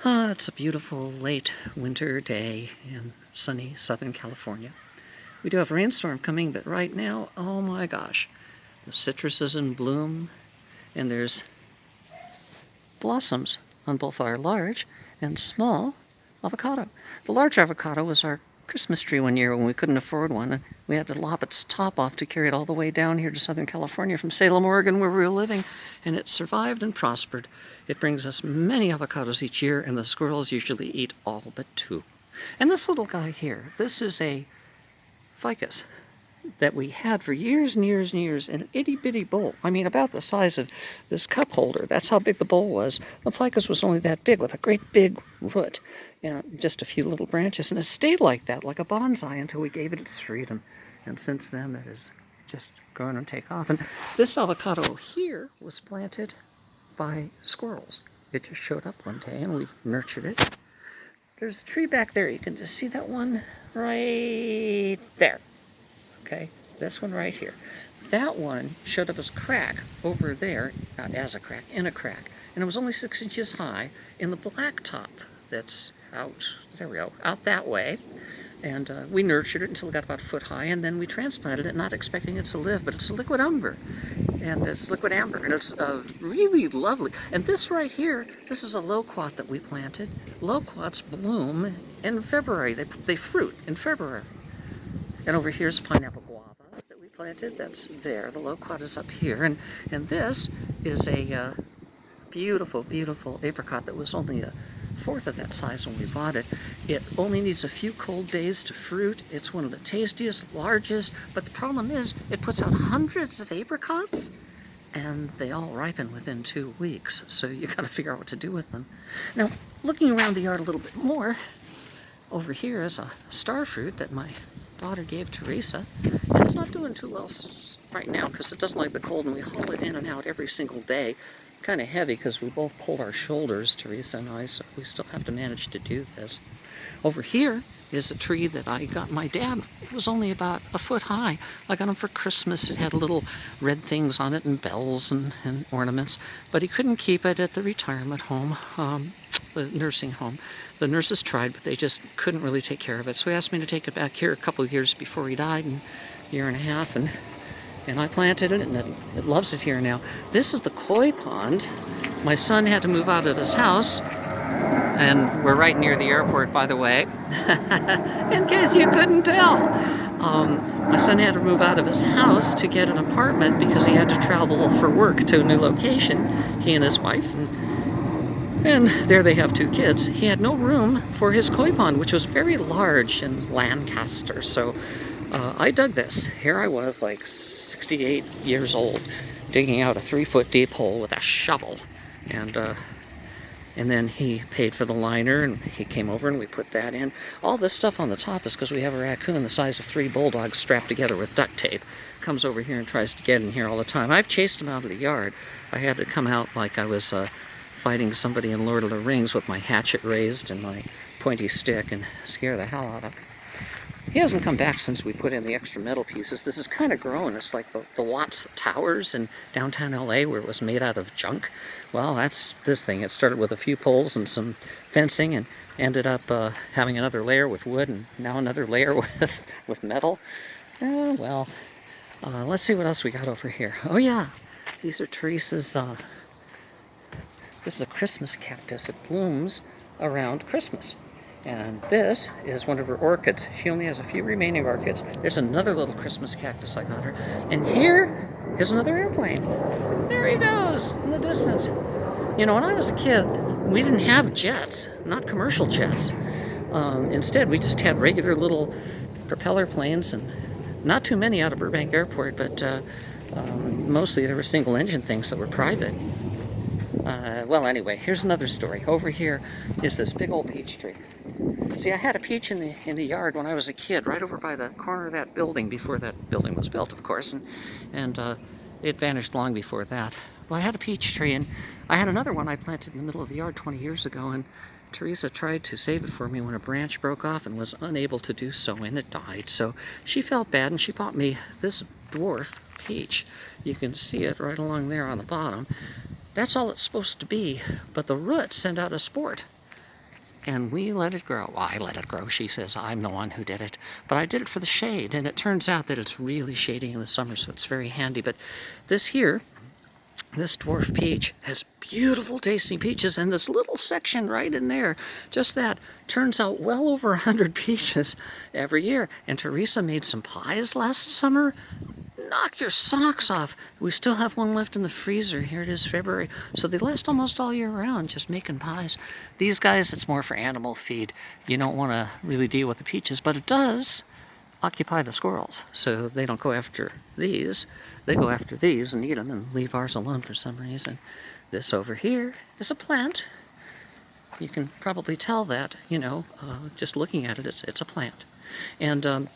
It's a beautiful late winter day in sunny Southern California. We do have a rainstorm coming, but right now, oh my gosh, the citrus is in bloom, and there's blossoms on both our large and small avocado. The large avocado was our Christmas tree one year when we couldn't afford one, and we had to lop its top off to carry it all the way down here to Southern California from Salem, Oregon, where we were living, and it survived and prospered. It brings us many avocados each year, and the squirrels usually eat all but two. And this little guy here, this is a ficus that we had for years and years and years in an itty-bitty bowl. I mean, about the size of this cup holder. That's how big the bowl was. The ficus was only that big with a great big root and just a few little branches. And it stayed like that, like a bonsai, until we gave it its freedom. And since then, it has just grown and taken off. And this avocado here was planted by squirrels. It just showed up one day, and we nurtured it. There's a tree back there. You can just see that one right there. Okay, this one right here. That one showed up as a crack over there, not as a crack, in a crack. And it was only 6 inches high in the blacktop that's out, there we go, out that way. And we nurtured it until it got about a foot high, and then we transplanted it, not expecting it to live, but it's a liquid amber. And it's liquid amber, and it's really lovely. And this right here, this is a loquat that we planted. Loquats bloom in February. They fruit in February. And over here's pineapple guava that we planted. That's there. The loquat is up here. And this is a beautiful, beautiful apricot that was only a fourth of that size when we bought it. It only needs a few cold days to fruit. It's one of the tastiest, largest, but the problem is it puts out hundreds of apricots, and they all ripen within 2 weeks. So you got to figure out what to do with them. Now, looking around the yard a little bit more, over here is a star fruit that my daughter gave Teresa, and it's not doing too well right now because it doesn't like the cold, and we haul it in and out every single day. Kind of heavy because we both pulled our shoulders, Teresa and I, so we still have to manage to do this. Over here is a tree that I got my dad. It was only about a foot high. I got him for Christmas. It had little red things on it and bells and ornaments, but he couldn't keep it at the retirement home, the nursing home. The nurses tried, but they just couldn't really take care of it. So he asked me to take it back here a couple of years before he died, a year and a half, and I planted it, and it loves it here now. This is the koi pond. My son had to move out of his house, and we're right near the airport, by the way, in case you couldn't tell. My son had to move out of his house to get an apartment because he had to travel for work to a new location, he and his wife, and there they have 2 kids. He had no room for his koi pond, which was very large in Lancaster. So I dug this. Here I was, like 68 years old, digging out a 3-foot deep hole with a shovel. And then he paid for the liner, and he came over and we put that in. All this stuff on the top is because we have a raccoon the size of 3 bulldogs strapped together with duct tape. Comes over here and tries to get in here all the time. I've chased him out of the yard. I had to come out like I was fighting somebody in Lord of the Rings with my hatchet raised and my pointy stick and scare the hell out of him. He hasn't come back since we put in the extra metal pieces. This is kind of grown. It's like the Watts Towers in downtown LA where it was made out of junk. Well, that's this thing. It started with a few poles and some fencing and ended up having another layer with wood and now another layer with metal. Let's see what else we got over here. Oh yeah, these are Teresa's, this is a Christmas cactus. It blooms around Christmas. And this is one of her orchids. She only has a few remaining orchids. There's another little Christmas cactus I got her. And here is another airplane. There he goes in the distance. You know, when I was a kid, we didn't have jets, not commercial jets. Instead, we just had regular little propeller planes, and not too many out of Burbank Airport, but mostly there were single engine things that were private. Well, anyway, here's another story. Over here is this big old peach tree. See, I had a peach in the yard when I was a kid, right over by the corner of that building, before that building was built, of course, and it vanished long before that. Well, I had a peach tree, and I had another one I planted in the middle of the yard 20 years ago, and Teresa tried to save it for me when a branch broke off and was unable to do so, and it died. So she felt bad, and she bought me this dwarf peach. You can see it right along there on the bottom. That's all it's supposed to be, but the roots send out a sport. and we let it grow. Well, I let it grow. She says I'm the one who did it, but I did it for the shade, and it turns out that it's really shady in the summer, so it's very handy. But this here, this dwarf peach has beautiful tasting peaches, and this little section right in there, just that, turns out well over 100 peaches every year. And Teresa made some pies last summer. Knock your socks off. We still have one left in the freezer. Here it is, February. So they last almost all year round, just making pies. These guys, it's more for animal feed. You don't want to really deal with the peaches, but it does occupy the squirrels. So they don't go after these. They go after these and eat them and leave ours alone for some reason. This over here is a plant. You can probably tell that, just looking at it, it's a plant. And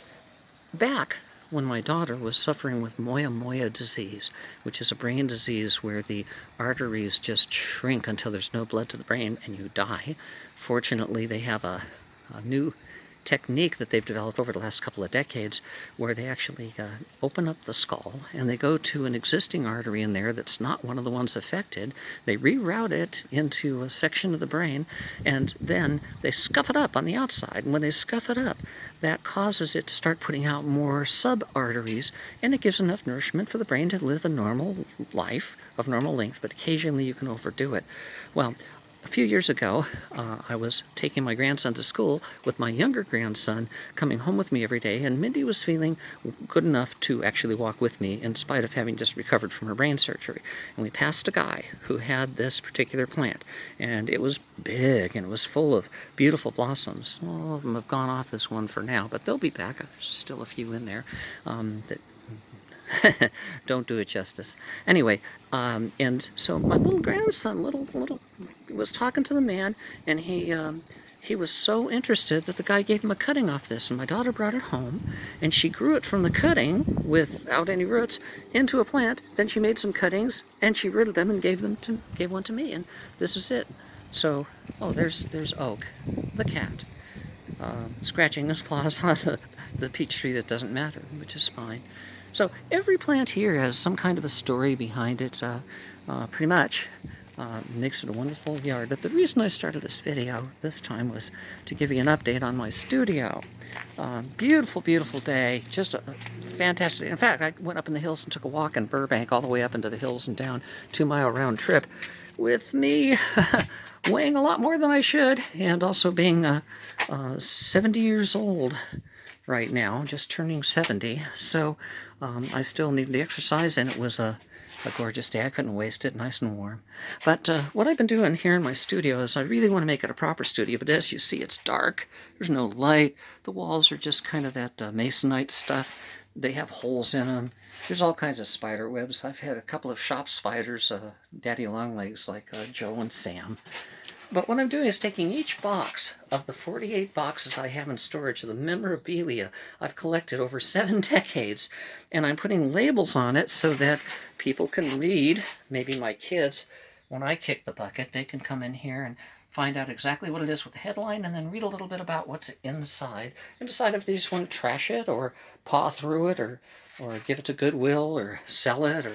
back when my daughter was suffering with moya disease, which is a brain disease where the arteries just shrink until there's no blood to the brain and you die. Fortunately, they have a new technique that they've developed over the last couple of decades where they actually open up the skull and they go to an existing artery in there that's not one of the ones affected. They reroute it into a section of the brain, and then they scuff it up on the outside. And when they scuff it up, that causes it to start putting out more sub-arteries, and it gives enough nourishment for the brain to live a normal life of normal length, but occasionally you can overdo it. Well, a few years ago, I was taking my grandson to school with my younger grandson coming home with me every day, and Mindy was feeling good enough to actually walk with me in spite of having just recovered from her brain surgery. And we passed a guy who had this particular plant, and it was big and it was full of beautiful blossoms. All of them have gone off this one for now, but they'll be back. There's still a few in there that don't do it justice. Anyway, and so my little grandson, was talking to the man, and he was so interested that the guy gave him a cutting off this, and my daughter brought it home, and she grew it from the cutting without any roots into a plant. Then she made some cuttings, and she rooted them and gave one to me, and this is it. So, there's Oak, the cat, scratching his claws on the peach tree that doesn't matter, which is fine. So every plant here has some kind of a story behind it, pretty much. Makes it a wonderful yard. But the reason I started this video this time was to give you an update on my studio. Beautiful, beautiful day. Just a fantastic. In fact, I went up in the hills and took a walk in Burbank all the way up into the hills and down, 2-mile round trip with me weighing a lot more than I should, and also being 70 years old right now, just turning 70. So I still need the exercise, and it was a gorgeous day. I couldn't waste it, nice and warm. But what I've been doing here in my studio is I really want to make it a proper studio, but as you see, it's dark. There's no light. The walls are just kind of that masonite stuff. They have holes in them. There's all kinds of spider webs. I've had a couple of shop spiders, daddy longlegs like Joe and Sam. But what I'm doing is taking each box of the 48 boxes I have in storage of the memorabilia I've collected over 7 decades, and I'm putting labels on it so that people can read, maybe my kids, when I kick the bucket, they can come in here and find out exactly what it is with the headline, and then read a little bit about what's inside, and decide if they just want to trash it, or paw through it, or give it to Goodwill, or sell it, or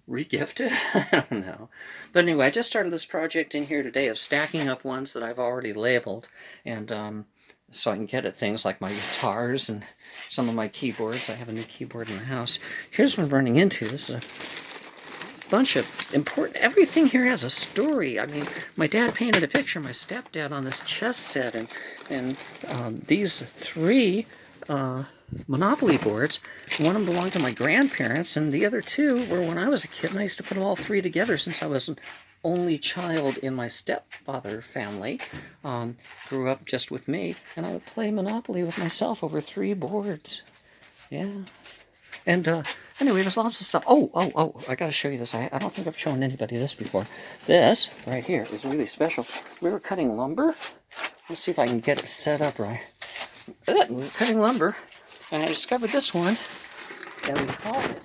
re-gift it? I don't know. But anyway, I just started this project in here today of stacking up ones that I've already labeled, and so I can get at things like my guitars and some of my keyboards. I have a new keyboard in the house. Here's what I'm running into. This is a bunch of important... Everything here has a story. I mean, my dad painted a picture of my stepdad on this chess set, and these 3... Monopoly boards. One of them belonged to my grandparents, and the other 2 were when I was a kid, and I used to put them all 3 together since I was an only child in my stepfather family. Grew up just with me, and I would play Monopoly with myself over 3 boards. Yeah. And anyway, there's lots of stuff. Oh, I gotta show you this. I don't think I've shown anybody this before. This, right here, is really special. We were cutting lumber. Let's see if I can get it set up right. We were cutting lumber, and I discovered this one, and we called it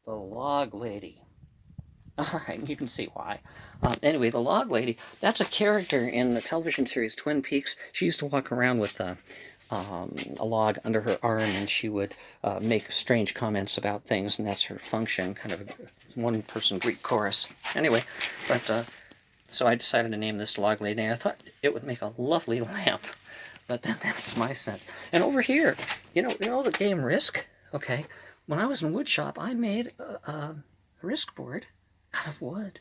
the Log Lady. All right, you can see why. Anyway, the Log Lady, that's a character in the television series Twin Peaks. She used to walk around with a log under her arm, and she would make strange comments about things, and that's her function, kind of a one-person Greek chorus. Anyway, but So I decided to name this log lady, and I thought it would make a lovely lamp. But that's my sense. And over here, you know the game Risk? Okay, when I was in wood shop, I made a Risk board out of wood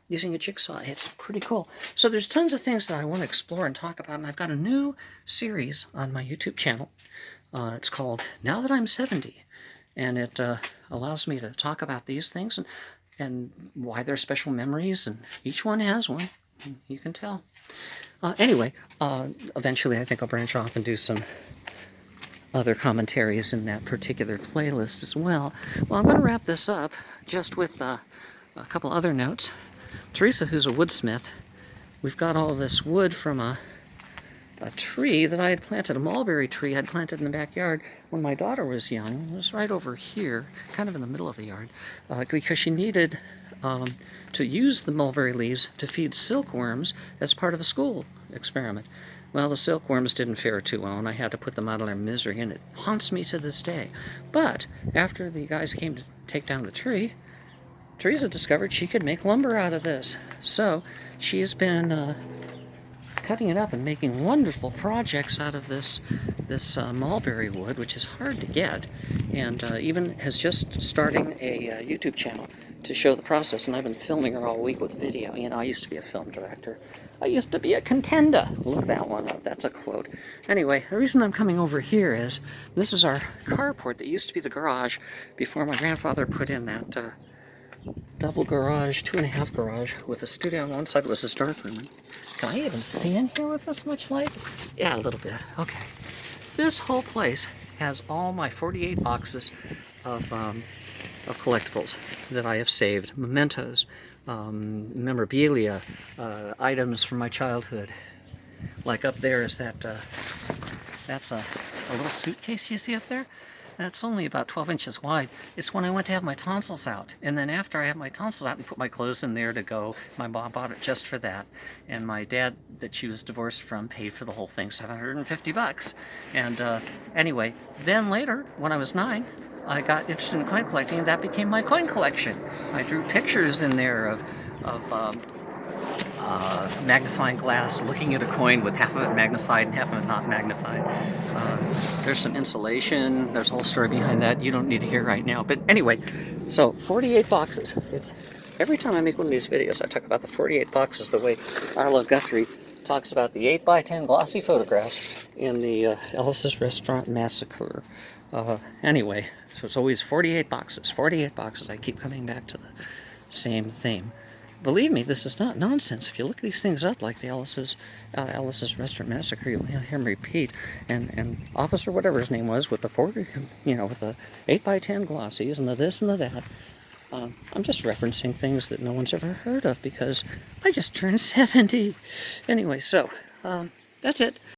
using a jigsaw. It's pretty cool. So there's tons of things that I want to explore and talk about, and I've got a new series on my YouTube channel. It's called Now That I'm 70, and it allows me to talk about these things and why they're special memories, and each one has one, you can tell. Anyway, eventually I think I'll branch off and do some other commentaries in that particular playlist as well. Well, I'm going to wrap this up just with a couple other notes. Teresa, who's a woodsmith, we've got all this wood from a tree that I had planted, a mulberry tree I'd planted in the backyard when my daughter was young. It was right over here, kind of in the middle of the yard, because she needed to use the mulberry leaves to feed silkworms as part of a school experiment. Well, the silkworms didn't fare too well, and I had to put them out of their misery, and it haunts me to this day. But after the guys came to take down the tree, Teresa discovered she could make lumber out of this. So she has been cutting it up and making wonderful projects out of this mulberry wood, which is hard to get, and even has just starting a YouTube channel to show the process. And I've been filming her all week with video. You know, I used to be a film director. I used to be a contender. Look that one up. That's a quote. Anyway, the reason I'm coming over here is this is our carport that used to be the garage before my grandfather put in that double garage, 2.5 garage, with a studio on one side was his darkroom. Can I even see in here with this much light? Yeah, a little bit. Okay. This whole place has all my 48 boxes of collectibles that I have saved, mementos, memorabilia, items from my childhood. Like up there is that's a little suitcase you see up there. That's only about 12 inches wide. It's when I went to have my tonsils out. And then after I had my tonsils out and put my clothes in there to go, my mom bought it just for that. And my dad, that she was divorced from, paid for the whole thing, $750. And anyway, then later, when I was 9, I got interested in coin collecting, and that became my coin collection. I drew pictures in there of magnifying glass looking at a coin with half of it magnified and half of it not magnified. There's some insulation. There's a whole story behind that you don't need to hear right now. But anyway, so 48 boxes. It's every time I make one of these videos, I talk about the 48 boxes the way Arlo Guthrie talks about the 8x10 glossy photographs in the Ellis's Restaurant Massacre. Anyway, so it's always 48 boxes. 48 boxes. I keep coming back to the same theme. Believe me, this is not nonsense. If you look these things up, like the Ellis's Restaurant Massacre, you'll hear him repeat. And Officer, whatever his name was, with the 40, with the 8x10 glossies and the this and the that. I'm just referencing things that no one's ever heard of because I just turned 70. Anyway, so that's it.